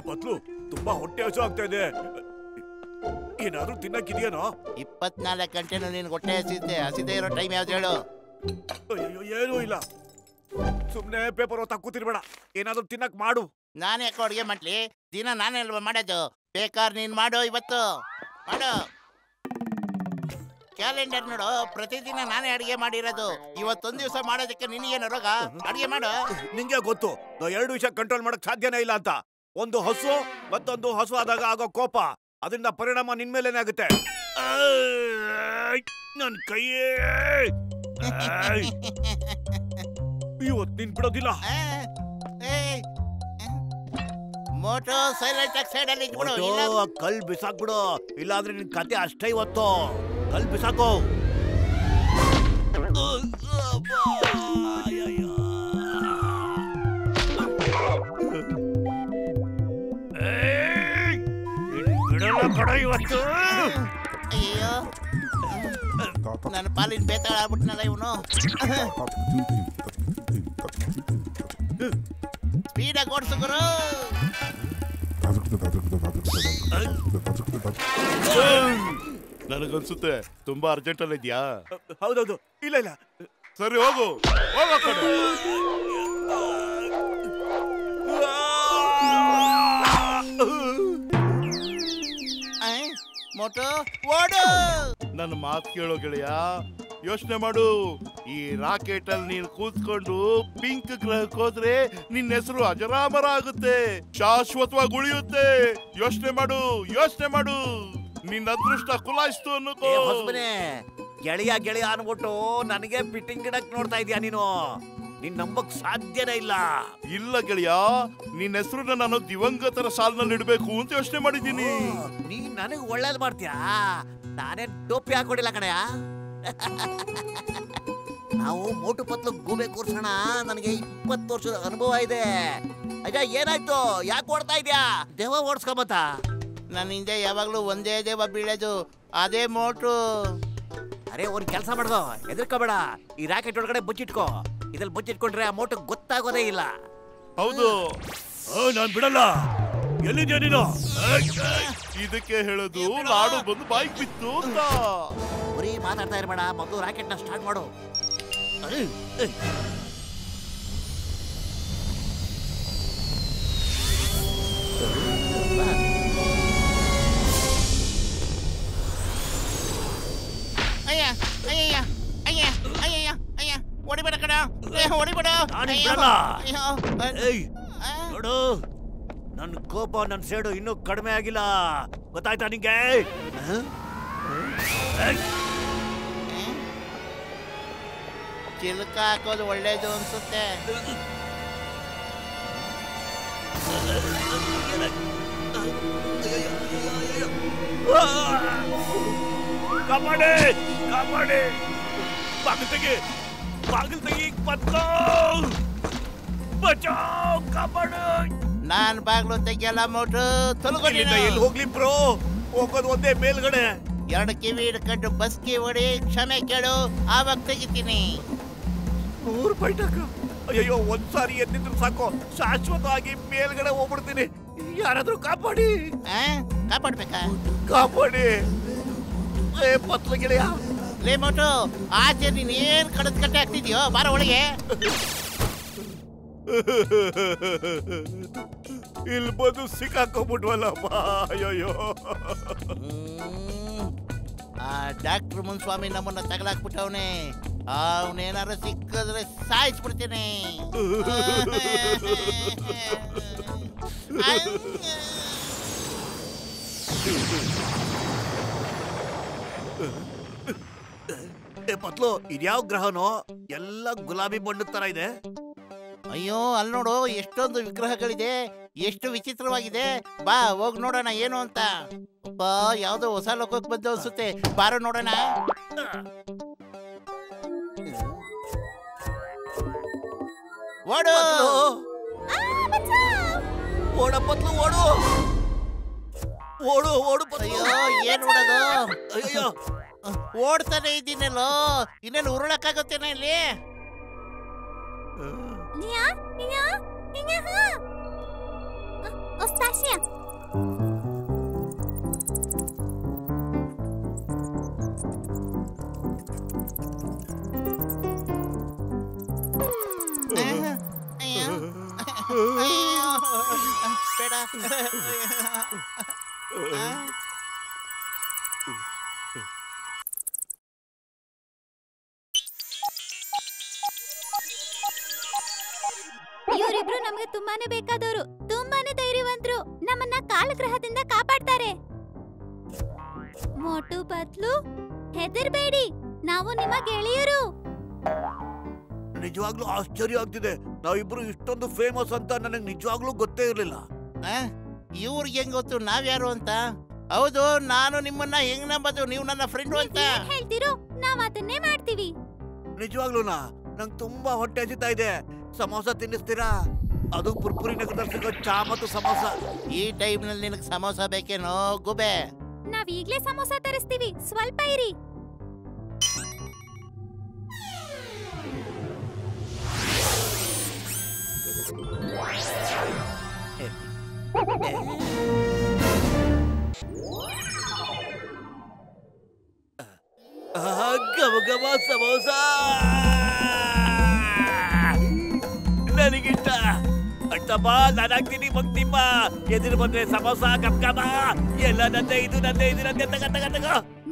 ಪತ್ಲು ತುಂಬಾ ಹೊಟ್ಟೆ ಹಸು ಆಗ್ತಾ ಇದೆ, ಏನಾದ್ರೂ ತಿನ್ನಕ್ಕಿದೆಯೇನೋ? 24 ಗಂಟೆನೂ ನೀನ್ ಹೊಟ್ಟೆ ಹಸಿದೆ ಇರೋ ಟೈಮ್ ಯಾವ್ದು ಹೇಳು? ಅಯ್ಯೋ ಏನೂ ಇಲ್ಲ, ಸುಮ್ನೆ ಪೇಪರ್ ಓದ್ತಾ ಕೂತಿರ್ಬೇಡ, ಏನಾದ್ರೂ ತಿನ್ನಕ್ ಮಾಡು. ನಾನೇ ಯಾಕೆ ಅಡುಗೆ ಮಾಡ್ಲಿ? ದಿನ ನಾನೇ ಅಲ್ವಾ ಮಾಡೋದು? ಬೇಕಾದ್ರೆ ನೀನ್ ಮಾಡು, ಇವತ್ತು ಮಾಡು. ಕ್ಯಾಲೆಂಡರ್ ನೋಡು, ಪ್ರತಿದಿನ ನಾನೇ ಅಡಿಗೆ ಮಾಡಿರೋದು. ಇವತ್ತೊಂದ್ ದಿವಸ ಮಾಡೋದಕ್ಕೆ ನಿನಗೇನು ರೋಗ? ಅಡಿಗೆ ಮಾಡು. ನಿಂಗೆ ಗೊತ್ತು ನಾವು 2 ವಿಷಯ ಕಂಟ್ರೋಲ್ ಮಾಡಕ್ ಸಾಧ್ಯನೇ ಇಲ್ಲ ಅಂತ. ಒಂದು ಹಸು, ಮತ್ತೊಂದು ಹಸು ಆದಾಗ ಆಗೋ ಕೋಪ, ಅದರಿಂದ ಪರಿಣಾಮ ನಿನ್ ಮೇಲೇನೆ ಆಗುತ್ತೆ. ನನ್ ಕೈಯೇ ಇವತ್ತು ನಿನ್ ಬಿಡೋದಿಲ್ಲ. ಮೋಟೋ ಸೈಲೆಂಟ್ ಆಗಿ ಸೈಡ್ ಅಲ್ಲಿ ಇಟ್ಬಿಡು. ಕಲ್ ಬಿಸಾಕ್ಬಿಡು, ಇಲ್ಲಾಂದ್ರೆ ನಿನ್ ಕತೆ ಅಷ್ಟೇ. ಇವತ್ತು ಕಲ್ ಬಿಸಾಕೋ. ಬಿಡಲ್ಲ ಇವತ್ತು. ಅಯ್ಯೋ ನನ್ನ ಪಾಲಿನ ಬೇತಾಳ ಆಗ್ಬಿಟ್ನಲ್ಲ ಇವನು. ಸ್ಪೀಡಾಗಿ ಓಡಿಸು ಗುರು. ನನಗನ್ಸುತ್ತೆ ತುಂಬಾ ಅರ್ಜೆಂಟ್ ಅಲ್ಲಿ ಇದೆಯಾ? ಹೌದೌದು. ಇಲ್ಲ ಇಲ್ಲ, ಸರಿ ಹೋಗು ಹೋಗೋ ಕಡೆ. ಮೋಟೋ ಓಡು. ನನ್ನ ಮಾತು ಕೇಳೋ ಗೆಳೆಯ, ಯೋಚನೆ ಮಾಡು. ಈ ರಾಕೆಟ್ ಅಲ್ಲಿ ನೀನು ಕೂತ್ಕೊಂಡು ಪಿಂಕ್ ಗ್ರಹಕ್ಕೆ ಹೋದ್ರೆ ನಿನ್ನ ಹೆಸರು ಅಜರಾಮರ ಆಗುತ್ತೆ, ಶಾಶ್ವತವಾಗಿ ಉಳಿಯುತ್ತೆ. ಯೋಚನೆ ಮಾಡು, ಯೋಚನೆ ಮಾಡು. ನಿನ್ನ ಅದೃಷ್ಟ ಕುಲಾಯಿಸ್ತು ಅನ್ನೋ. ಗೆಳೆಯ ಗೆಳೆಯ ಅನ್ಬಿಟ್ಟು ನನಗೆ ಫಿಟ್ಟಿಂಗ್ ಗಿಡಕ್ ನೋಡ್ತಾ ಇದೀಯ ನೀನು? ನೀನ್ ನಂಬಕ್ ಸಾಧ್ಯನೇ ಇಲ್ಲ. ಇಲ್ಲ ಗೆಳೆಯ, ನಿನ್ನ ಹೆಸರು ನಾನು ದಿವಂಗತರ ಸಾಲಿನಲ್ಲಿ ಇಡಬೇಕು ಅಂತ ಯೋಚನೆ ಮಾಡಿದ್ದೀನಿ. ನೀ ನನಗ್ ಒಳ್ಳೇದ್ ಮಾಡ್ತೀಯಾ? ನಾನೇ ಟೋಪಿ ಹಾಕೊಡಿಲ್ಲ ಕಣಯ್ಯ. ನಾವು ಮೋಟು ಪತ್ಲು ಗೂಬೆ ಕೂರ್ಸೋಣ. ನನಗೆ 20 ವರ್ಷದ ಅನುಭವ ಇದೆ. ಅಯ್ಯ ಏನಾಯ್ತು? ಯಾಕೆ ಓಡ್ತಾ ಇದ್ಯಾ? ದೇವ ಓಡಿಸ್ಕೊಂಬತ್ತ. ನನ್ನ ಹಿಂದೆ ಯಾವಾಗ್ಲೂ ಒಂದೇ ದೇವ ಬೀಳೋದು, ಅದೇ ಮೋಟು. ಅರೆ ಒಂದ್ ಕೆಲಸ ಮಾಡ್ಕೋ, ಹೆದರ್ಕೋಬೇಡ. ಈ ರಾಕೆಟ್ ಒಳಗಡೆ ಬಚ್ಚಿಟ್ಕೋ. ಇದ್ರಲ್ಲಿ ಬಚ್ಚಿಟ್ಕೊಂಡ್ರೆ ಆ ಮೋಟು ಗೊತ್ತಾಗೋದೇ ಇಲ್ಲ. ಹೌದು, ನಾನ್ ಬಿಡಲ್ಲ. ಎಲ್ಲಿದ್ಯಾ ನೀನು? ಇದಕ್ಕೆ ಹೇಳೋದು ಲಾಡು ಬಂದು ಬಾಯಿಗೆ ಬಿತ್ತು ಅಂತ. ಬರೀ ಮಾತಾಡ್ತಾ ಇರ್ಬೇಡ, ಮೊದಲು ರಾಕೆಟ್ ನ ಸ್ಟಾರ್ಟ್ ಮಾಡು. ಅಯ್ಯ ಅಯ್ಯ ಅಯ್ಯ ಅಯ್ಯ ಅಯ್ಯ ಹೊಡಿಬೇಡ ಕಣ, ಹೊಡಿಬೇಡ. ನೋಡು, ನನ್ನ ಕೋಪ, ನನ್ನ ಸೇಡು ಇನ್ನೂ ಕಡಿಮೆ ಆಗಿಲ್ಲ. ಗೊತ್ತಾಯ್ತಾ ನಿಂಗೆ? ಚಿಲ್ಕ ಹಾಕೋದು ಒಳ್ಳೇದು ಅನ್ಸುತ್ತೆ. ಕಾಪಾಡಿ, ಕಾಪಾಡಿ. ಬಾಗಿಲು ತೆಗಿ, ಬಾಗಿಲು ತೆಗಿ. ಬಚಾವ್, ಕಾಪಾಡು. ನಾನ್ ಬಾಗ್ಲು ತೆಗಿಯಲ್ಲ ಮೋಟು. ಎಲ್ಲಿ ಹೋಗ್ಲಿ ಬ್ರೋ? ಹೋಗೋದು ಒಂದೇ ಮೇಲ್ಗಡೆ. 2 ಕಿವಿ ಹಿಡ್ಕೊಂಡು ಬಸ್ಕಿ ಹೊಡಿ, ಕ್ಷಮೆ ಕೇಳು, ಆವಾಗ ತೆಗಿತೀನಿ. 100 ಬೈಟಕ. ಅಯ್ಯೋ, ಒಂದ್ಸಾರಿ ಎದ್ದಿದ್ರು ಸಾಕು, ಶಾಶ್ವತವಾಗಿ ಮೇಲ್ಗಡೆ ಹೋಗ್ಬಿಡ್ತೀನಿ. ಯಾರಾದ್ರೂ ಕಾಪಾಡಿ. ಕಾಪಾಡ್ಬೇಕಾ? ಕಾಪಾಡಿ. ಪತ್ಲ ಗೆಳೆಯ. ಲೇ ಮೋಟು, ಆಚೆ ನೀನ್ ಏನ್ ಕಡದ್ ಕಟ್ಟೆ ಆಗ್ತಿದ್ಯೋ? ಬಾರ ಒಳಗೆ. ಇಲ್ಲಿ ಬಂದು ಸಿಕ್ಕಾಕೊಂಡ್ಬಿಟ್ವಲ್ಲಪ್ಪ. ಅಯ್ಯೋ, ಆ ಡಾಕ್ಟರ್ ಮುನ್ಸ್ವಾಮಿ ನಮ್ಮನ್ನ ತಗಲಾಕ್ಬಿಟ್ಟವನೆ. ಅವನೇನಾರು ಸಿಕ್ಕಿದ್ರೆ ಸಾಯಿಸ್ಬಿಡ್ತೇನೆ. ಪತ್ಲು, ಇದ್ಯಾವ ಗ್ರಹನೋ? ಎಲ್ಲ ಗುಲಾಬಿ ಬಣ್ಣದ ತರ ಇದೆ. ಅಯ್ಯೋ, ಅಲ್ಲಿ ನೋಡು, ಎಷ್ಟೊಂದು ವಿಗ್ರಹಗಳಿದೆ, ಎಷ್ಟು ವಿಚಿತ್ರವಾಗಿದೆ. ಬಾ ಹೋಗ್ ನೋಡೋಣ ಏನು ಅಂತ. ಅಪ್ಪ, ಯಾವ್ದೋ ಹೊಸ ಲೋಕಕ್ಕೆ ಬಂದು ಅನ್ಸುತ್ತೆ. ಬಾರೋ ನೋಡೋಣ. ಓಡು ಓಡ ಪತ್ಲು, ಓಡು ಓಡು ಓಡು. ಅಯ್ಯೋ, ಏನ್ ಓಡೋದು? ಅಯ್ಯೋ, ಓಡ್ತಾನೆ ಇದ್ದೀನಲ್ಲೋ, ಇನ್ನೇನು ಉರುಳಕ್ಕಾಗುತ್ತೇನೆ ಇಲ್ಲಿ? Ostasia. ಬೇಡ. ಇವರಿಬ್ರು ನಮ್ಗೆ ತುಂಬಾನೇ ಬೇಕಾದವರು, ತುಂಬಾನೇ ಧೈರ್ಯವಂತರು, ನಮ್ಮನ್ನ ಕಾಲಗ್ರಹದಿಂದ ಕಾಪಾಡ್ತಾರೆ. ಮೋಟು ಪತ್ಲು, ಹೆದರ್ಬೇಡಿ, ನಾವು ನಿಮ್ಮ ಗೆಳೆಯರು. ನಿಜವಾಗ್ಲೂ ಆಶ್ಚರ್ಯ ಆಗ್ತಿದೆ, ನಾವಿಬ್ರು ಇಷ್ಟೊಂದು ಫೇಮಸ್ ಅಂತ ನನಗೆ ನಿಜವಾಗ್ಲೂ ಗೊತ್ತೇ ಇರ್ಲಿಲ್ಲ. ಇವ್ರಿಗೆ ಹೆಂಗ್ ಗೊತ್ತು ನಾವ್ಯಾರು ಅಂತ? ಹೌದು, ನಾನು ನಿಮ್ಮನ್ನ ಹೆಂಗ್ ನಂಬೋದು? ನೀವು ನನ್ನ ಫ್ರೆಂಡು ಅಂತ ಏನ್ ಹೇಳ್ತೀರೋ ನಾವ್ ಅದನ್ನೇ ಮಾಡ್ತೀವಿ. ನಿಜವಾಗ್ಲೂನಾ? ನಂಗೆ ತುಂಬಾ ಹೊಟ್ಟೆ ಹಸಿತಾ ಇದೆ. ಸಮೋಸ ತಿನ್ನಿಸ್ತೀರಾ? ಅದು ಪುರ್ಪುರಿ ನಗರದಲ್ಲಿ ಸಿಗೋ ಚಾ ಮತ್ತು ಸಮೋಸ. ಈ ಟೈಮ್ನಲ್ಲಿ ನಿನಗೆ ಸಮೋಸ ಬೇಕೇನೋ ಗುಬೆ? ನಾವ್ ಈಗ್ಲೇ ಸಮೋಸ ತರಿಸ್ತೀವಿ, ಸ್ವಲ್ಪ ಇರಿ. ಗಮ ಗಮ ಸಮೋಸ ನನಗಿಷ್ಟ. ಅಟ್ಟಮ್ಮ, ನಾನಾಗ್ತೀನಿ ಮಗ್ತಿಮ್ಮ. ಎದುರು ಬಂದ್ರೆ ಸಮೋಸ ಗಮ ಎಲ್ಲ ನಂದೆ, ಇದು ನಂದೆ, ಇದು ನಂದೆ. ತಗ ತಗ ತಗ.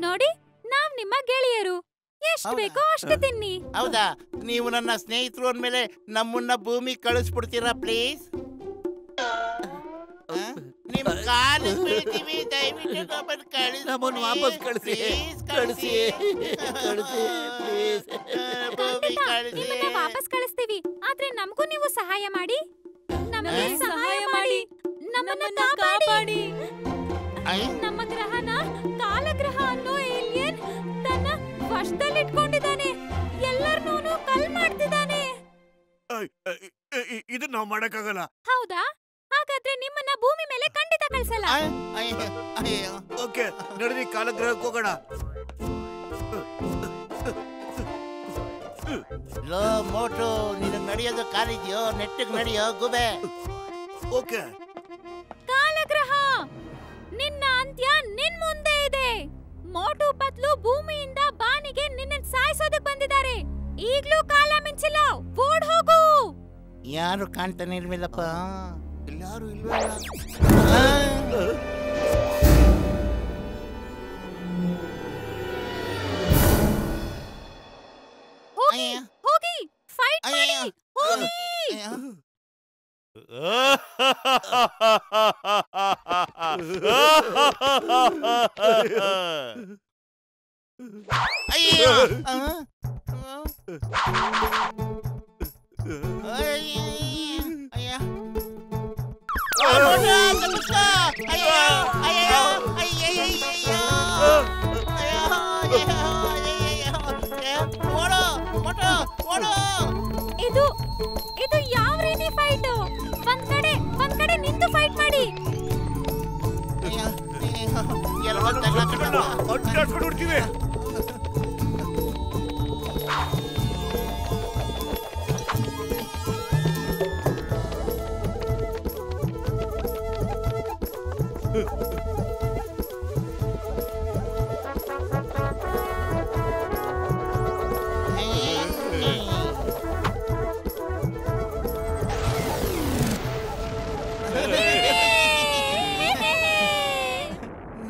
ನೋಡಿ, ನಾವ್ ನಿಮ್ಮ ಗೆಳೆಯರು, ಎಷ್ಟು ಬೇಕೋ ಅಷ್ಟು ತಿನ್ನಿ. ಹೌದಾ? ನೀವು ನನ್ನ ಸ್ನೇಹಿತರು ಅಂದ್ಮೇಲೆ ನಮ್ಮನ್ನ ಭೂಮಿ ಕಳಿಸ್ಬಿಡ್ತೀರಾ ಪ್ಲೀಸ್? ನಿಮ್ ಕಾಲು ಬೀಳ್ತೀವಿ, ದಯವಿಟ್ಟು ನಮ್ಮನ್ನ ಕಳಿಸಿ. ನಮ್ಮನ್ನು ವಾಪಸ್ ಕಳಿಸಿ, ಕಳಿಸಿ, ಕಳಿಸಿ ಪ್ಲೀಸ್. ಭೂಮಿ ಖಂಡಿತ, ಕಳಿಸಿ. ನಿಮ್ಮನ್ನ ವಾಪಸ್ ಕಳಿಸ್ತೀವಿ. ಆದ್ರೆ ನಮಗೂ ನೀವು ಸಹಾಯ ಮಾಡಿ, ನಮಗೆ ಸಹಾಯ ಮಾಡಿ, ನಮ್ಮನ್ನ ಕಾಪಾಡಿ. ನಮ್ಮ ಗ್ರಹನ ಕಾಲಗ್ರಹ ಅನ್ನೋ ಏಲಿಯನ್ ತನ್ನ ವಶದಲ್ಲಿಟ್ಕೊಂಡಿದ್ದಾನೆ. ಎಲ್ಲರನ್ನೂ ಕಲ್ ಮಾಡ್ತಿದ್ದಾನೆ. ಇದನ್ನ ನಾವು ಮಾಡಕ್ಕಾಗಲ್ಲ. ಹೌದಾ? ಹಾಗಾದ್ರೆ ನಿಮ್ಮನ್ನ ಭೂಮಿ ಮೇಲೆ ಖಂಡಿತ ಕಳ್ಸಲ್ಲ. ಓಕೆ, ನಡೀರಿ ಕಾಲಗ್ರಹಕ್ಕೆ ಹೋಗೋಣ. ಲೋ ಮೋಟು, ನಿನಗ್ ನಡೆಯೋದು ಕಾಲಿದ್ಯೋ? ನೆಟ್ಟಿಗೆ ನಡೆಯೋ ಗುಬೆ. ಓಕೆ. ಕಾಲಗ್ರಹ, ನಿನ್ನ ಅಂತ್ಯ ನಿನ್ ಮುಂದೆ ಇದೆ. ಮೋಟು ಪತ್ಲು ಭೂಮಿಯಿಂದ ಬಾನಿಗೆ ನಿನ್ನ ಸಾಯಿಸೋದಕ್ಕೆ ಬಂದಿದ್ದಾರೆ. ಈಗ್ಲೂ ಕಾಲ ಮಿಂಚಿಲ್ಲ, ಓಡ್ ಹೋಗು. ಯಾರು ಕಾಣ್ತಾನೆ ಇಲ್ವಲ್ಲಪ್ಪ? ಎಲ್ಲಾರು ಇಲ್ವಲ್ಲ. ಹೋಗಿ ಹೋಗಿ, ಫೈಟ್ ಮಾಡಿ, ಹೋಗಿ. ಅಯ್ಯೋ! ಇದು ಇದು ಯಾವ ರೀತಿ ಫೈಟ್? ಒಂದ್ ಕಡೆ ನಿಂತು ಫೈಟ್ ಮಾಡಿ. ಅಡ್ಡಾಡ್ಕೊಂಡು ಹುಡ್ತೀವಿ.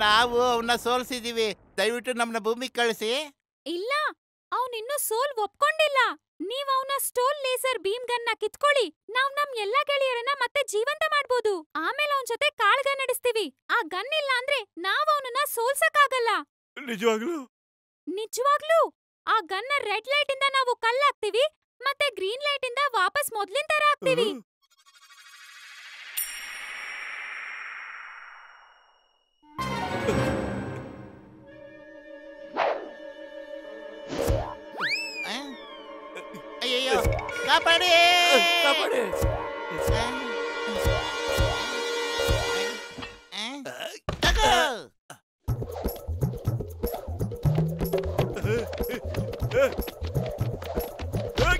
ನಾವು ಅವನ್ನ ಸೋಲ್ಸಿದೀವಿ, ದಯವಿಟ್ಟು ನಮ್ಮನ್ನ ಭೂಮಿಗೆ ಕಳಿಸಿ. ಇಲ್ಲ, ಅವನಿನ್ನೂ ಸೋಲ್ ಒಪ್ಕೊಂಡಿಲ್ಲ. ನೀವ್ ಅವನ ಸ್ಟೋಲ್ ಲೇಸರ್ ಬೀಮ್ ಗನ್ನ ಕಿತ್ಕೊಳ್ಳಿ. ನಾವ್ ನಮ್ ಎಲ್ಲಾ ಗೆಳೆಯರನ್ನ ಮತ್ತೆ ಜೀವಂತ ಮಾಡ್ಬೋದು. ಆಮೇಲೆ ಅವನ್ ಜೊತೆ ಕಾಳ್ಗನ್ ನಡೆಸ್ತೀವಿ. ಆ ಗನ್ ಇಲ್ಲ ಅಂದ್ರೆ ನಾವ್ ಅವನನ್ನ ಸೋಲ್ಸಕ್ಕಾಗಲ್ಲ. ನಿಜವಾಗ್ಲೂ? ನಿಜವಾಗ್ಲೂ. ಆ ಗನ್ನ ರೆಡ್ ಲೈಟ್ ಇಂದ ನಾವು ಕಲ್ಲಾಕ್ತಿವಿ, ಮತ್ತೆ ಗ್ರೀನ್ ಲೈಟ್ ಇಂದ ವಾಪಸ್ ಮೊದ್ಲಿನ ತರ ಆಗ್ತೀವಿ. ಅಯ್ಯಯ್ಯೋ, ಕಾಪಾಡಿ ಕಾಪಾಡಿ.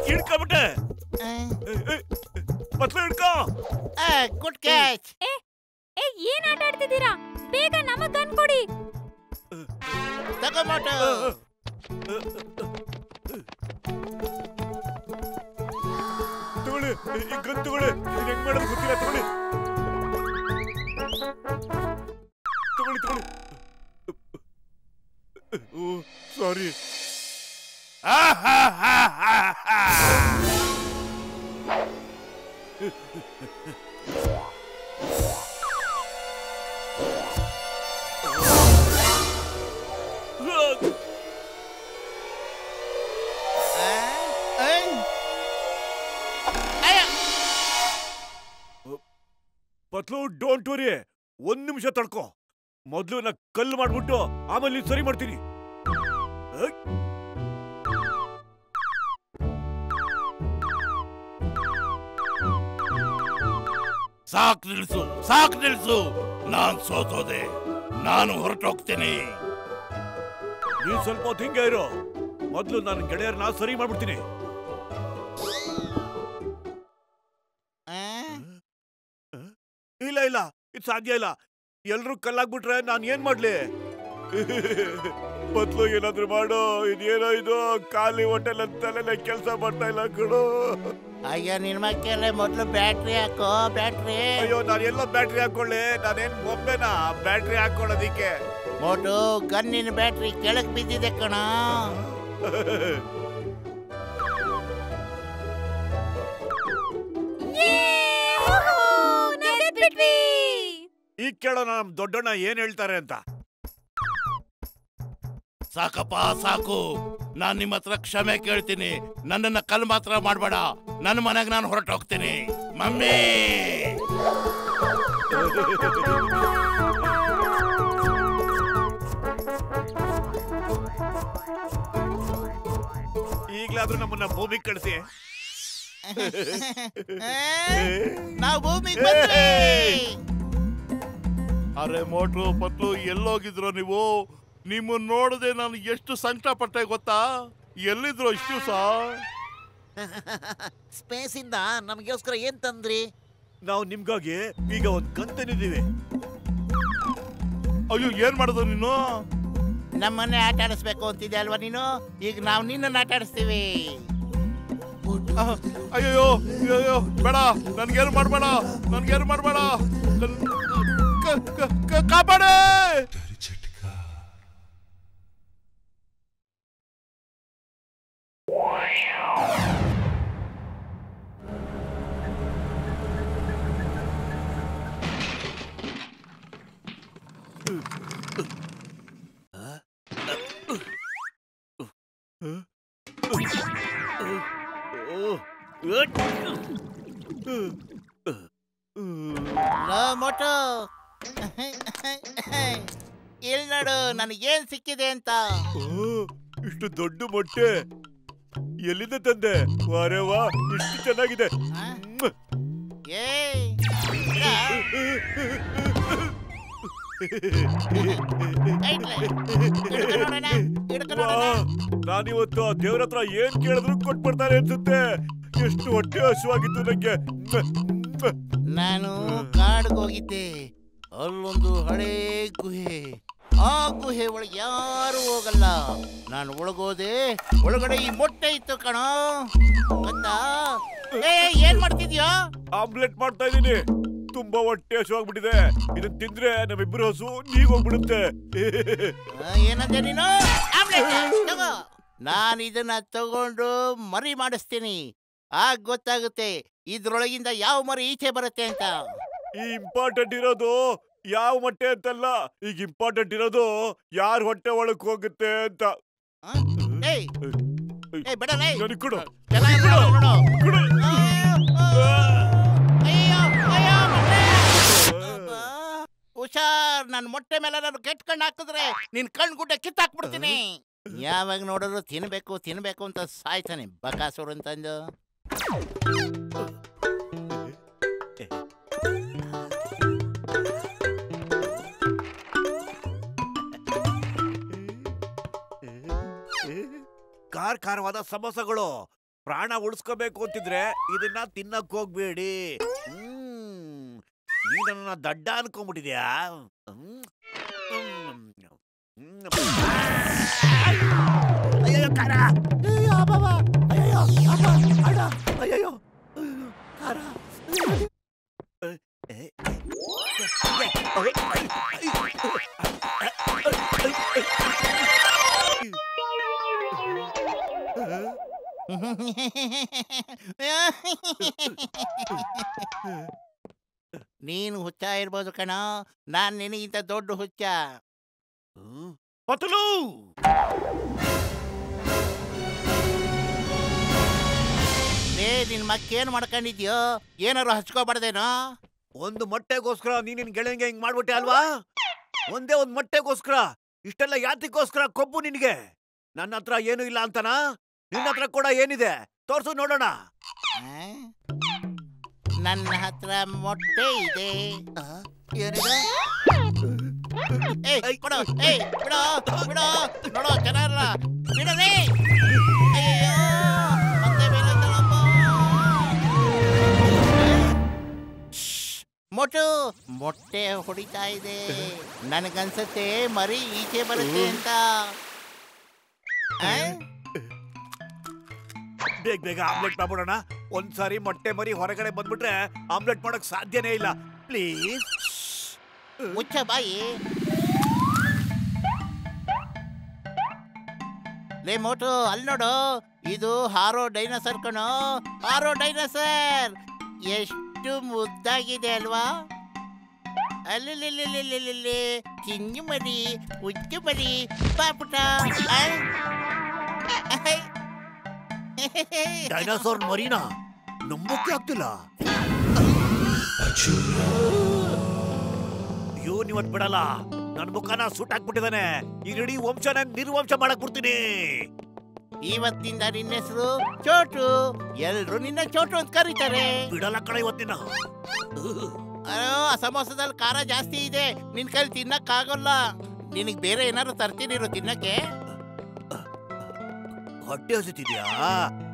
ಹಿಡ್ಕೊಂಬಿಟ್ಟೆ. ಪತ್ಲು ಹಿಡ್ಕೋ. Good catch. ಏನ್ ಆಟ ಆಡ್ತಿದ್ದೀರಾ? ಬೇಗ ನಮಗ್ ಗನ್ ಕೊಡಿ. ತಗೋ ಮೋಟು. ತಗೊಳ್ಳಿ, ಈ ಗನ್ ತಗೊಳ್ಳಿ. ಇದನ್ನ ಹೆಂಗ್ ಮಾಡೋದು ಗೊತ್ತಿಲ್ಲ. ತಗೊಳ್ಳಿ ತಗೊಳ್ಳಿ ತಗೊಳ್ಳಿ. ಓ ಸಾರಿ. ಪತ್ಲು ಡೋಂಟ್ ವರಿ, 1 ನಿಮಿಷ ತಡ್ಕೋ. ಮೊದ್ಲು ನಾ ಕಲ್ಲು ಮಾಡ್ಬಿಟ್ಟು ಆಮೇಲೆ ನೀನ್ ಸರಿ ಮಾಡ್ತೀನಿ. ಸಾಕ್ ನಿಲ್ಸು, ಸಾಕ್ ನಿಲ್ಸು. ನಾನ್ ಸೋತೋದೆ, ನಾನು ಹೊರಟೋಗ್ತೀನಿ. ನೀನ್ ಸ್ವಲ್ಪ ಹೊತ್ತು ಹಿಂಗೆ ಇರೋ. ಮೊದ್ಲು ನನ್ನ ಗೆಳೆಯರನ್ನ ಸರಿ ಮಾಡ್ಬಿಡ್ತೀನಿ. ಇಲ್ಲ ಇಲ್ಲ, ಇದು ಸಾಧ್ಯ ಇಲ್ಲ. ಎಲ್ರು ಕಲ್ಲಾಗ್ಬಿಟ್ರೆ ನಾನ್ ಏನ್ ಮಾಡ್ಲಿ? ಮೊದ್ಲು ಏನಾದ್ರು ಮಾಡೋ. ಇದೇನೋ ಇದು ಖಾಲಿ ಹೋಟೆಲ್ ಅಂತಲೇ ಕೆಲಸ ಮಾಡ್ತಾ ಇಲ್ಲ ಕಣೋ. ಅಯ್ಯೋ ನಿನ್ ಮಕ್ಕಳೇ, ಮೊದ್ಲು ಬ್ಯಾಟ್ರಿ ಹಾಕೋ. ಬ್ಯಾಟ್ರಿ. ಅಯ್ಯೋ ನಾನು ಎಲ್ಲ ಬ್ಯಾಟ್ರಿ ಹಾಕೊಳ್ಳಿ? ನಾನೇನ್ ಬೊಂಬೆನಾ ಬ್ಯಾಟ್ರಿ ಹಾಕೊಳ್ಳೋದಿಕ್ಕೆ? ಮೋಟು, ಗನ್ನಿನ ಬ್ಯಾಟ್ರಿ ಕೆಳಗ್ ಬಿದ್ದಿದೆ ಕಣ. ಈಗ ಕೇಳೋ ನಮ್ ದೊಡ್ಡಣ್ಣ ಏನ್ ಹೇಳ್ತಾರೆ ಅಂತ. ಸಾಕಪ್ಪ ಸಾಕು. ನಾನ್ ನಿಮ್ಮ ಹತ್ರ ಕ್ಷಮೆ ಕೇಳ್ತೀನಿ. ನನ್ನನ್ನ ಕಲ್ ಮಾತ್ರ ಮಾಡ್ಬೇಡ. ನನ್ನ ಮನೆಗೆ ನಾನು ಹೊರಟೋಗ್ತೀನಿ. ಮಮ್ಮಿ, ಈಗ್ಲಾದ್ರೂ ನಮ್ಮನ್ನ ಭೂಮಿಗೆ ಕಳಿಸಿ. ನಾವು ಭೂಮಿಗೆ ಬಂದ್ವಿ. ಅರೆ ಮೋಟ್ರು, ಪತ್ಲು, ಎಲ್ಲೋಗಿದ್ರು ನೀವು? ನಿಮ್ಮನ್ನ ನೋಡದೆ ನಾನು ಎಷ್ಟು ಸಂಕಟ ಪಟ್ಟೆ ಗೊತ್ತಾ? ಎಲ್ಲಿದ್ರು ಇಷ್ಟು ದಿವಸ? ಸ್ಪೇಸ್ ಇಂದ ನಮಗೋಸ್ಕರ ಏನ್ ತಂದ್ರಿ? ನಾವು ನಿಮ್ಗಾಗಿ ಈಗ ಒಂದ್ ಕಂತನಿದೀವಿ. ಅಯ್ಯೋ, ಏನ್ ಮಾಡೋದು ನೀನು? ನಮ್ಮನ್ನೇ ಆಟ ಆಡಿಸ್ಬೇಕು ಅಂತಿದ್ದೆ ಅಲ್ವಾ ನೀನು? ಈಗ ನಾವು ನಿನ್ನನ್ನು ಆಟ ಆಡಿಸ್ತೀವಿ. ಅಯ್ಯೋ ಅಯ್ಯೋ, ಬೇಡ, ನನ್ಗೇನು ಮಾಡ್ಬೇಡ, ನನ್ಗೇನು ಮಾಡ್ಬೇಡ, ಕಾಪಾಡೆ. ಮೋಟು, ಇಲ್ಲಿ ನೋಡು ನನಗೇನ್ ಸಿಕ್ಕಿದೆ ಅಂತ. ಇಷ್ಟು ದೊಡ್ಡ ಮೊಟ್ಟೆ ಎಲ್ಲಿಂದ ತಂದೆ? ವಾರೇ ವಾ, ಇಷ್ಟು ಚೆನ್ನಾಗಿದೆ. ನಾನಿವತ್ತು ಆ ದೇವ್ರ ಹತ್ರ ಏನ್ ಕೇಳಿದ್ರು ಕೊಟ್ಬಿಡ್ತಾರೆ ಅನ್ಸುತ್ತೆ. ಎಷ್ಟು ಹೊಟ್ಟೆ ಹಸುವಾಗಿತ್ತು ನಂಗೆ. ನಾನು ಕಾಡ್ಗೆ ಹೋಗಿದ್ದೆ. ಅಲ್ಲೊಂದು ಹಳೇ ಗುಹೆ. ಆ ಗುಹೆ ಒಳಗೆ ಯಾರು ಹೋಗಲ್ಲ. ನಾನು ಒಳಗೋದೆ. ಒಳಗಡೆ ಈ ಮೊಟ್ಟೆ ಇತ್ತು ಕಣೋ, ಗೊತ್ತಾ? ಏನ್ ಮಾಡ್ತಿದ್ಯೋ? ಆಮ್ಲೆಟ್ ಮಾಡ್ತಾ ಇದೀನಿ. ತುಂಬಾ ಹೊಟ್ಟೆ ಹಸುವಾಗ್ಬಿಟ್ಟಿದೆ. ಇದನ್ನ ತಿಂದ್ರೆ ನಮ್ಮಿಬ್ಬರು ಹಸು ನೀಗ್ ಹೋಗ್ಬಿಡುತ್ತೆ. ಏನಂದೆ ನೀನು? ನಾನು ಇದನ್ನ ತಗೊಂಡು ಮರಿ ಮಾಡಿಸ್ತೀನಿ. ಆಗ ಗೊತ್ತಾಗುತ್ತೆ ಇದ್ರೊಳಗಿಂದ ಯಾವ ಮರಿ ಈಚೆ ಬರುತ್ತೆ ಅಂತ. ಈ ಇಂಪಾರ್ಟೆಂಟ್ ಇರೋದು ಯಾವ ಮೊಟ್ಟೆ ಅಂತಲ್ಲ, ಈಗ ಇಂಪಾರ್ಟೆಂಟ್ ಇರೋದು ಯಾರ ಹೊಟ್ಟೆ ಒಳಕ್ ಹೋಗುತ್ತೆ ಅಂತ. ಹುಷಾರ್, ನನ್ ಮೊಟ್ಟೆ ಮೇಲೆ ನಾನು ಕೆಟ್ಟ ಕಣ್ಣು ಹಾಕಿದ್ರೆ ನಿನ್ ಕಣ್ ಗುಡ್ಡೆ ಕಿತ್ತಾಕ್ಬಿಡ್ತೀನಿ. ಯಾವಾಗ ನೋಡಿದ್ರು ತಿನ್ಬೇಕು ತಿನ್ಬೇಕು ಅಂತ ಸಾಯ್ತಾನೆ ಬಕಾಸುರ ಅಂತಂದು. ಖಾರವಾದ ಸಮೋಸಗಳು. ಪ್ರಾಣ ಉಳಿಸ್ಕೋಬೇಕು ಅಂತಿದ್ರೆ ಇದನ್ನ ತಿನ್ನಕ್ ಹೋಗ್ಬೇಡಿ. ನೀ ನನ್ನ ದಡ್ಡ ಅನ್ಕೊಂಡ್ಬಿಟ್ಟಿದ್ಯಾ? ಅಯ್ಯೋ ಖಾರ! ಅಯ್ಯೋ ಅಬ್ಬಬ್ಬ! ಅಯ್ಯೋ ಅಬ್ಬ! ಅಣ್ಣ! ಅಯ್ಯಯ್ಯೋ! ಖಾರ! ನೀನು ಹುಚ್ಚ ಇರ್ಬೋದು ಕಣ, ನಾನ್ ನಿನಗಿಂತ ದೊಡ್ಡ ಹುಚ್ಚ. ಪತಲು! ನಿನ್ ಮಕ್ಕೇನ್ ಮಾಡ್ಕೊಂಡಿದ್ಯೋ? ಏನಾರು ಹಚ್ಕೋಬಾರ್ದೇನೋ? ಒಂದು ಮೊಟ್ಟೆಗೋಸ್ಕರ ನೀನ್ ಗೆಳೆಯಂಗೆ ಹಿಂಗ್ ಮಾಡ್ಬಿಟ್ಟೆ ಅಲ್ವಾ? ಒಂದೇ ಒಂದ್ ಮೊಟ್ಟೆಗೋಸ್ಕರ ಇಷ್ಟೆಲ್ಲ ಯಾತಿಗೋಸ್ಕರ ಕೊಬ್ಬು ನಿನ್ಗೆ? ನನ್ನ ಹತ್ರ ಏನು ಇಲ್ಲ ಅಂತನಾ? ನಿನ್ನ ಹತ್ರ ಕೂಡ ಏನಿದೆ ತೋರ್ಸು ನೋಡೋಣ. ನನ್ನ ಹತ್ರ ಮೊಟ್ಟೆ ಇದೆ. ಏನಿದೆ? ಬಿಡೋ, ಬಿಡೋ, ಬಿಡೋ, ನೋಡೋ ಚೆನ್ನಾಗಲ್ಲ, ಬಿಡಲೇ. ಅಯ್ಯೋ, ಮತ್ತೆ ಬೀಳುತ್ತಲ್ಲಪ್ಪ. ಮೊಟ್ಟು ಮೊಟ್ಟೆ ಹೊಡಿತಾ ಇದೆ. ನನಗನ್ಸತ್ತೆ ಮರಿ ಈಚೆ ಬರುತ್ತೆ ಅಂತ. ಬೇಗ ಬೇಗ ಆಮ್ಲೆಟ್ ಮಾಡ್ಬಿಡೋಣ. ಒಂದ್ಸಾರಿ ಮೊಟ್ಟೆ ಮರಿ ಹೊರಗಡೆ ಬಂದ್ಬಿಟ್ರೆ ಆಮ್ಲೆಟ್ ಮಾಡಕ್ ಸಾಧ್ಯನೇ ಇಲ್ಲ. ಪ್ಲೀಸ್ ಮುಚ್ಚ ಬಾಯಿ. ಲೇ ಮೋಟು, ಅಲ್ಲಿ ನೋಡು, ಇದು ಹಾರೋ ಡೈನೋಸರ್ ಕಣೋ, ಹಾರೋ ಡೈನೋಸರ್. ಎಷ್ಟು ಮುದ್ದಾಗಿದೆ ಅಲ್ವಾ? ಅಲ್ಲಿ ಚಿಂಗು ಮರಿ, ಉಜ್ಜು ಮರಿ, ಪಾಪುಟ. ಡೈನೋಸಾರ್ ಮರಿನಾ? ನಂಬೋಕೆ ಆಗ್ತಿಲ್ಲ. ಇವನ್ ಇವತ್ ಬಿಡಲ್ಲ. ನನ್ ಮುಖನ ಸುಟ್ ಹಾಕ್ಬಿಟ್ಟಿದಾನೆ. ಈ ಇಡೀ ವಂಶನ ನಿರ್ವಂಶ ಮಾಡಕ್ ಬಿಡ್ತೀನಿ. ಇವತ್ತಿಂದ ನಿನ್ನ ಹೆಸರು ಚೋಟು. ಎಲ್ರು ನಿನ್ನ ಚೋಟು ಅಂತ ಕರೀತಾರೆ. ಬಿಡಲ್ಲ ಕಣ ಇವತ್ತಿನ. ಸಮೋಸದಲ್ಲಿ ಖಾರ ಜಾಸ್ತಿ ಇದೆ, ನಿನ್ ಕೈಲಿ ತಿನ್ನಕ್ಕಾಗಲ್ಲ. ನಿನಗ್ ಬೇರೆ ಏನಾದ್ರು ತರ್ತೀನಿರು ತಿನ್ನಕ್ಕೆ? ಹೊಟ್ಟೆ ಹಸಿತಿದ್ಯಾ?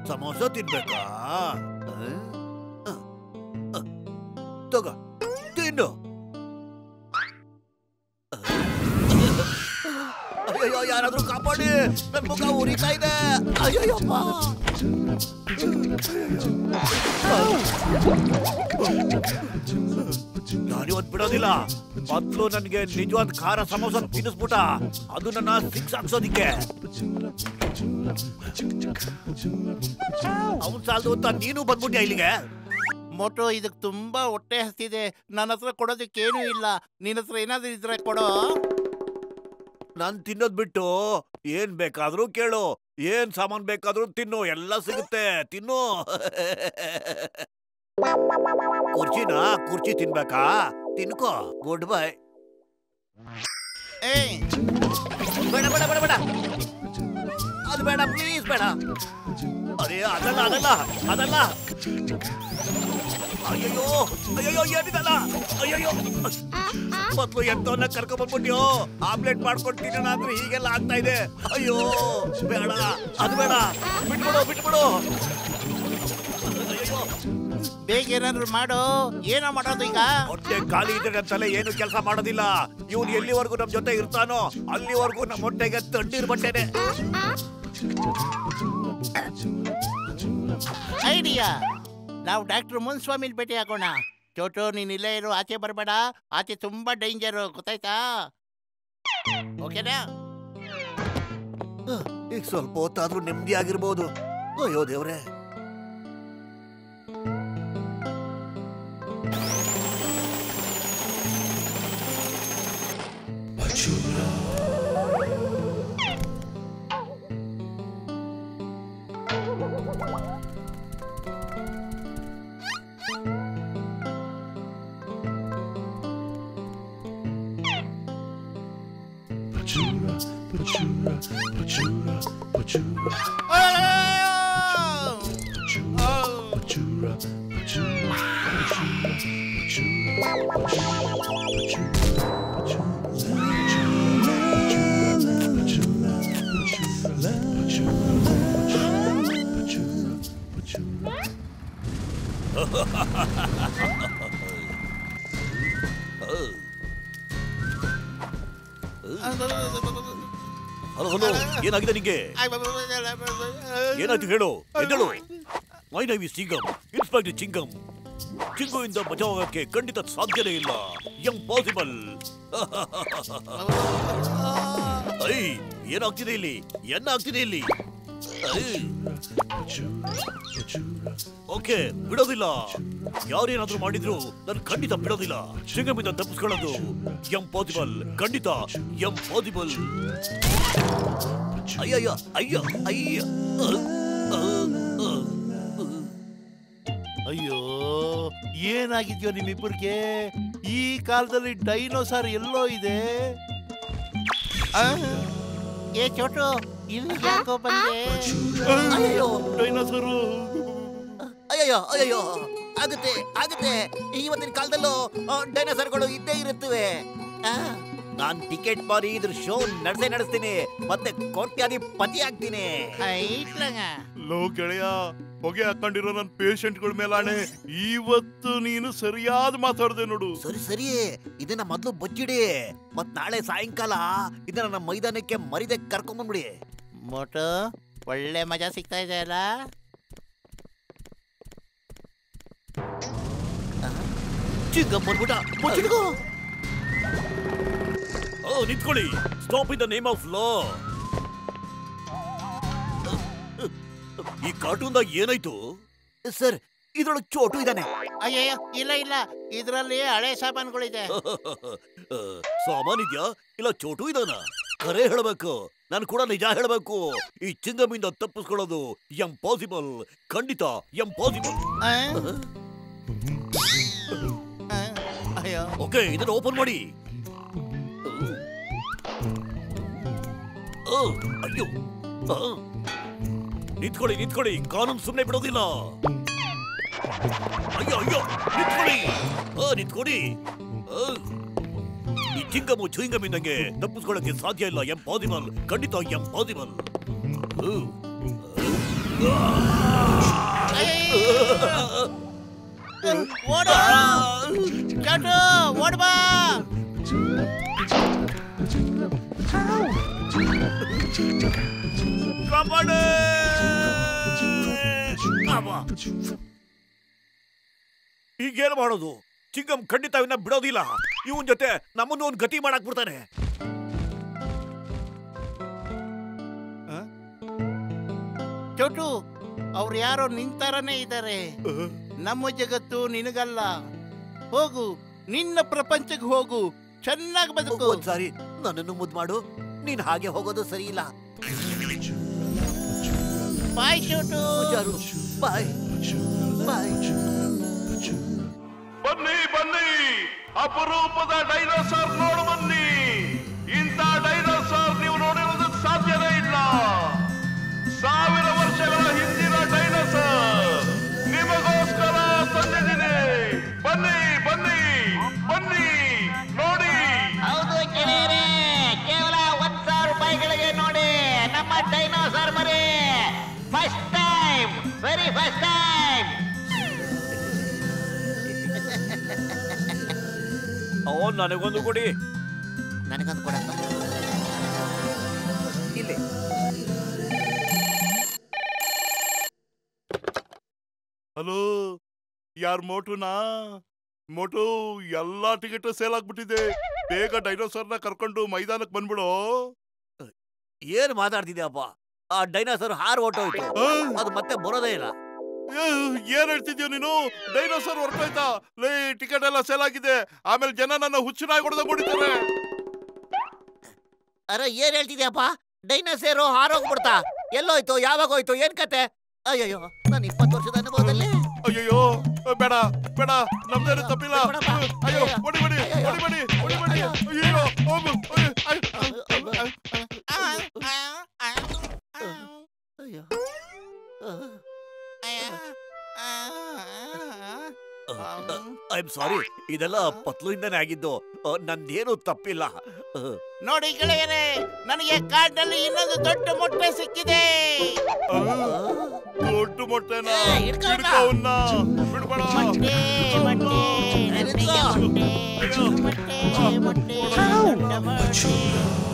ಸಮೋಸ ತಿನ್ಬೇಕಾ? ತಗೋ ತಿನ್ನು. ಅಯ್ಯೋ, ಯಾರಾದ್ರೂ ಕಾಪಾಡಿ, ನನ್ ಮುಖ ಉರಿತಾ ಇದೆ. ಅಯ್ಯಯ್ಯಪ್ಪ! ನಾನಿವತ್ತು ಬಿಡೋದಿಲ್ಲ. ಮೊದ್ಲು ನನ್ಗೆ ನಿಜವಾದ ಖಾರ ಸಮೋಸ ತಿನ್ನಿಸ್ಬಿಟ್ಟ. ಅದು ನನ್ನ ಸಿಕ್ಸ್ ಹಾಕ್ಸೋದಿಕ್ಕೆ. ಅವನ್ ಸಾಲದು ಅಂತ ನೀನು ಬಂದ್ಬಿಟ್ಯಾ ಇಲ್ಲಿಗೆ? ಮೋಟೋ, ಇದಕ್ ತುಂಬಾ ಹೊಟ್ಟೆ ಹಸ್ತಿದೆ. ನನ್ನ ಹತ್ರ ಕೊಡೋದಕ್ಕೇನು ಇಲ್ಲ. ನಿನ್ನ ಹತ್ರ ಏನಾದ್ರು ಇದ್ರೆ ಕೊಡೋ. ನಾನ್ ತಿನ್ನೋದ್ ಬಿಟ್ಟು ಏನ್ ಬೇಕಾದ್ರೂ ಕೇಳು, ಏನ್ ಸಾಮಾನ್ ಬೇಕಾದ್ರೂ ತಿನ್ನು, ಎಲ್ಲ ಸಿಗುತ್ತೆ. ತಿನ್ನು. ಕುರ್ಚಿ ತಿನ್ಬೇಕಾ? ತಿನ್ಕೋ. Good bye. ಬೇಡ ಬೇಡ ಬೇಡ ಬೇಡ, ಅದು ಬೇಡ, ಪ್ಲೀಸ್ ಬೇಡ. ಅದೇ ಅದಲ್ಲ ಅದಲ್ಲ ಅದಲ್ಲ. ಅಯ್ಯೋ ಅಯ್ಯೋ, ಏನಿದಲ್ಲ? ಅಯ್ಯೋ, ಮೊದ್ಲು ಎಂತವನ್ನ ಕರ್ಕೊಂಡ್ ಬಂದ್ಬಿಟ್ಯೋ. ಆಮ್ಲೆಟ್ ಮಾಡ್ಕೊಂಡು ತಿನ್ನೋಣ ಅಂದ್ರೆ ಹೀಗೆಲ್ಲ ಆಗ್ತಾ ಇದೆ. ಅಯ್ಯೋ ಬೇಡ, ಅದು ಬೇಡ, ಬಿಟ್ಬಿಡು ಬಿಟ್ಬಿಡು. ಅಯ್ಯೋ, ಬೇಗ ಏನಾದ್ರು ಮಾಡೋ. ಏನೋ ಮಾಡೋದು ಈಗ? ಹೊಟ್ಟೆ ಖಾಲಿ ಇದ್ರೆ ತಲೆ ಏನು ಕೆಲಸ ಮಾಡೋದಿಲ್ಲ. ಇವ್ನು ಎಲ್ಲಿವರೆಗೂ ನಮ್ ಜೊತೆ ಇರ್ತಾನೋ ಅಲ್ಲಿವರೆಗೂ ನಮ್ಮ ಹೊಟ್ಟೆಗೆ ತಣ್ಣೀರ್ ಬಟ್ಟೆನೆ. ಐಡಿಯಾ, ನಾವು ಡಾಕ್ಟರ್ ಮುನ್ಸ್ವಾಮಿಲ್ ಭೇಟಿ ಆಗೋಣ. ಚೋಟು, ನೀನ್ ಇಲ್ಲೇ ಇರು, ಆಚೆ ಬರಬೇಡ. ಆಚೆ ತುಂಬಾ ಡೇಂಜರು, ಗೊತ್ತಾಯ್ತಾ? ಓಕೆನಾ? ಈಗ ಸ್ವಲ್ಪ ಹೊತ್ತಾದ್ರೂ ನೆಮ್ಮದಿ ಆಗಿರ್ಬೋದು. ಅಯ್ಯೋ ದೇವ್ರೆ. ಹಲೋ ಹಲೋ, ಏನಾಗಿದೆ ನಿಂಗೆ? ಏನಾಯ್ತು ಹೇಳು, ಎದ್ದೇಳು. My name is Chingum, inspector Chingum. ಚಿಂಗುವಿಂದ ಬಚಾವಕ್ಕೆ ಖಂಡಿತ ಸಾಧ್ಯನೇ ಇಲ್ಲ, ಇಂಪಾಸಿಬಲ್. ಐ, ಏನಾಗ್ತಿದೆ ಇಲ್ಲಿ? ಏನಾಗ್ತಿದೆ ಇಲ್ಲಿ? ಓಕೆ, ಬಿಡೋದಿಲ್ಲ. ಯಾರೇನಾದ್ರೂ ಮಾಡಿದ್ರು ನಾನು ಖಂಡಿತ ಬಿಡೋದಿಲ್ಲ. ಚಿಂಗಮಿಂದ ತಪ್ಪಿಸ್ಕೊಳ್ಳೋದು ಇಂಪಾಸಿಬಲ್, ಖಂಡಿತ ಇಂಪಾಸಿಬಲ್. ಅಯ್ಯಯ್ಯ ಅಯ್ಯ ಅಯ್ಯ. ಅಯ್ಯೋ, ಏನಾಗಿದ್ಯೋ ನಿಮ್ಮಿಬ್ಬರಿಗೆ? ಈ ಕಾಲದಲ್ಲಿ ಡೈನೋಸಾರ್ ಎಲ್ಲೋ ಇದೆ? ಏ ಚೋಟು, ಇಲ್ಲಿ ಯಾಕೋ ಬಂದೆ? ಅಯ್ಯೋ ಡೈನೋಸಾರು. ಅಯ್ಯಯ್ಯೋ ಅಯ್ಯಯ್ಯೋ, ಆಗುತ್ತೆ ಆಗುತ್ತೆ. ಇವತ್ತಿನ ಕಾಲದಲ್ಲೂ ಡೈನೋಸಾರ್ಗಳು ಇದ್ದೇ ಇರುತ್ತವೆ. ನಾನ್ ಟಿಕೆಟ್ ಮಾರಿ ಇದ್ರ ಶೋ ನಡೆಸ್ತೀನಿ, ಮತ್ತೆ ಕೋಟ್ಯಾಧಿ ಪತಿ ಆಗ್ತೀನಿ. ಲೋ ಗೆಳೆಯ, ಹೊಗೆ ಹಾಕೊಂಡಿರೋ ನನ್ನ ಪೇಷಂಟ್ಗಳ ಮೇಲಾಣೆ ಇವತ್ತು ನೀನು ಸರಿಯಾದ ಮಾತಾಡ್ದೆ ನೋಡು. ಸರಿ ಸರಿ, ಇದನ್ನ ಮೊದ್ಲು ಬಚ್ಚಿಡಿ. ಮತ್ ನಾಳೆ ಸಾಯಂಕಾಲ ಇದನ್ನ ನಮ್ಮ ಮೈದಾನಕ್ಕೆ ಮರಿದೆ ಕರ್ಕೊಂಡ್ಬಂದ್ಬಿಡಿ. ಮೋಟು, ಒಳ್ಳೆ ಮಜಾ ಸಿಗ್ತಾ ಇದೆ ಅಲ್ಲ? ಚಿಂಗಂ ಬಂದ್ಬಿಟ್ಟ, ಮುಚ್ಚಿಡ್ಕೋ. ನಿಂತ್ಕೊಳ್ಳಿ. Stop in the name of law. ಈ ಕಾರ್ಟೂನ್ದಾಗ ಏನಾಯ್ತು ಸರ್? ಇದ್ರೊಳಗೆ ಚೋಟು ಇದ್ದಾನೆ. ಅಯ್ಯಯ್ಯೋ, ಇಲ್ಲ ಇಲ್ಲ, ಇದ್ರಲ್ಲಿ ಹಳೆ ಸಾಮಾನುಗಳಿದೆ. ಸಾಮಾನ್ ಇದ್ಯಾ ಇಲ್ಲ ಚೋಟು ಇದಾನ? ಕರೆ ಹೇಳ್ಬೇಕು, ನಾನು ಕೂಡ ನಿಜ ಹೇಳ್ಬೇಕು. ಈ ಚಿಂಗಮಿಂದ ತಪ್ಪಿಸ್ಕೊಳ್ಳೋದು ಇಂಪಾಸಿಬಲ್, ಖಂಡಿತ ಇಂಪಾಸಿಬಲ್. ಅಯ್ಯೋ, ಓಕೆ, ಇದನ್ನ ಓಪನ್ ಮಾಡಿ. ಅಯ್ಯೋ, ನಿಂತ್ಕೊಳ್ಳಿ, ಕಾನೂನು ಸುಮ್ಮನೆ ಬಿಡೋದಿಲ್ಲ. ಅಯ್ಯೋ ಅಯ್ಯೋ, ನಿಂತ್ಕೊಳ್ಳಿ. ಈ ಚಿಂಗಮು ಚುಯಿಂಗಮಿಂದಂಗೆ ತಪ್ಪಿಸ್ಕೊಳ್ಳಕ್ಕೆ ಸಾಧ್ಯ ಇಲ್ಲ, ಇಂಪಾಸಿಬಲ್, ಖಂಡಿತ ಇಂಪಾಸಿಬಲ್. ಓಡು ಚೋಟು, ಓಡ್ ಬಾ. ಈಗೇನು ಮಾಡೋದು? ಚಿಂಗಂ ಖಂಡಿತ ಇವನ್ನ ಬಿಡೋದಿಲ್ಲ. ಇವನ್ ಜೊತೆ ನಮ್ಮನ್ನು ಒಂದು ಗತಿ ಮಾಡಕ್ ಬಿಡ್ತಾನೆ. ಚೋಟು, ಅವ್ರು ಯಾರೋ ನಿಂತಾರನೇ ಇದ್ದಾರೆ. ನಮ್ಮ ಜಗತ್ತು ನಿನಗಲ್ಲ. ಹೋಗು, ನಿನ್ನ ಪ್ರಪಂಚಕ್ಕೆ ಹೋಗು, ಚೆನ್ನಾಗಿ ಬದುಕು. ಒಂದ್ಸಾರಿ ನನ್ನನ್ನು ಮುದ್ದು ಮಾಡು. ನೀನ್ ಹಾಗೆ ಹೋಗೋದು ಸರಿ ಇಲ್ಲ. ಬಾಯ್ ಚೋಟು. ಬಾಯ್ ಬಾಯ್. ಬನ್ನಿ, ಅಪರೂಪದ ಡೈನೋಸಾರ್ ನೋಡು ಬನ್ನಿ. ಇಂಥ ಡೈನೋಸಾರ್ ನೀವು ನೋಡಿರೋದಕ್ಕೆ ಸಾಧ್ಯನೇ ಇಲ್ಲ. 1000 ವರ್ಷಗಳ ಹಿಂದಿನ ಡೈನೋಸಾರ್ ನಿಮಗೋಸ್ಕರ ತಂದಿದ್ದೀನಿ. ಬನ್ನಿ ನೋಡಿ. ಹೌದು ಗೆಳೆಯರೇ, ಕೇವಲ 1000 ರೂಪಾಯಿಗಳಿಗೆ ನೋಡಿ ನಮ್ಮ ಡೈನೋಸಾರ್ ಮರಿ. First time, very first time. ನನಗೊಂದು ಕೊಡಿ. ನನಗೊಂದು ಕೊಡಪ್ಪ. ಇಲ್ಲಿ ಹಲೋ, ಯಾರ್ ಮೋಟುನಾ? ಮೋಟು, ಎಲ್ಲಾ ಟಿಕೆಟ್ ಸೇಲ್ ಆಗ್ಬಿಟ್ಟಿದೆ. ಬೇಗ ಡೈನೋಸಾರ್ನ ಕರ್ಕೊಂಡು ಮೈದಾನಕ್ಕೆ ಬಂದ್ಬಿಡು. ಏನ್ ಮಾತಾಡ್ತಿದ್ಯಪ್ಪ? ಆ ಡೈನೋಸಾರ್ ಹಾರ್ ಹೊರ್ಟೋಯ್ತು, ಅದು ಮತ್ತೆ ಬರೋದೇ ಇಲ್ಲ. ಏನ್ ಹೇಳ್ತಿದ್ಯೋ ನೀನು? ಡೈನೋಸಾರ್ ಹೊರಟೋಯ್ತಾ? ಲೇ, ಟಿಕೆಟ್ ಎಲ್ಲ ಸೇಲ್ ಆಗಿದೆ. ಆಮೇಲೆ ಜನ ನನ್ನ ಹುಚ್ಚನಾಗಿ ಹೊಡೆದಾಗ ಹೊಡಿತಾರೆ. ಅರೆ, ಏನ್ ಹೇಳ್ತಿದ್ಯಪ್ಪ? ಡೈನೋಸಾರು ಹಾರೋಗ್ಬಿಡ್ತಾ? ಎಲ್ಲೋಯ್ತು? ಯಾವಾಗ ಹೋಯ್ತು? ಏನ್ ಕತೆ? ಅಯ್ಯಯ್ಯೋ, ನಾನು 20 ವರ್ಷದ ಅನುಭವದಲ್ಲಿ. ಅಯ್ಯೋ, ಬೇಡ ನಮ್ದೇನು ತಪ್ಪಿಲ್ಲ. ಅಯ್ಯೋ, ಹೊಡಿಬೇಡಿ. ಅಯ್ಯೋ, ಹೋಗು. ಅಯ್ಯೋ, ಐ ಆಮ್ ಸಾರಿ, ಇದೆಲ್ಲ ಪತ್ಲುಯಿಂದನೇ ಆಗಿದ್ದು. ನಂದೇನು ತಪ್ಪಿಲ್ಲ. ನೋಡಿ ಗೆಳೆಯರೇ, ನನಗೆ ಕಾಡಿನಲ್ಲಿ ಇನ್ನೊಂದು ದೊಡ್ಡ ಮೊಟ್ಟೆ ಸಿಕ್ಕಿದೆ. ದೊಡ್ಡ ಮೊಟ್ಟೆನ ಹಿಡ್ಕೊ ಹಿಡ್ಕೊ ಅವ್ನ. ಬಿಡ್ಬೇಡ. ಮೊಟ್ಟೆ, ಮೊಟ್ಟೆ, ನನಗೆ ಮೊಟ್ಟೆ. ಮೊಟ್ಟೆ ಮೊಟ್ಟೆ ದೊಡ್ಡ ಮೊಟ್ಟೆ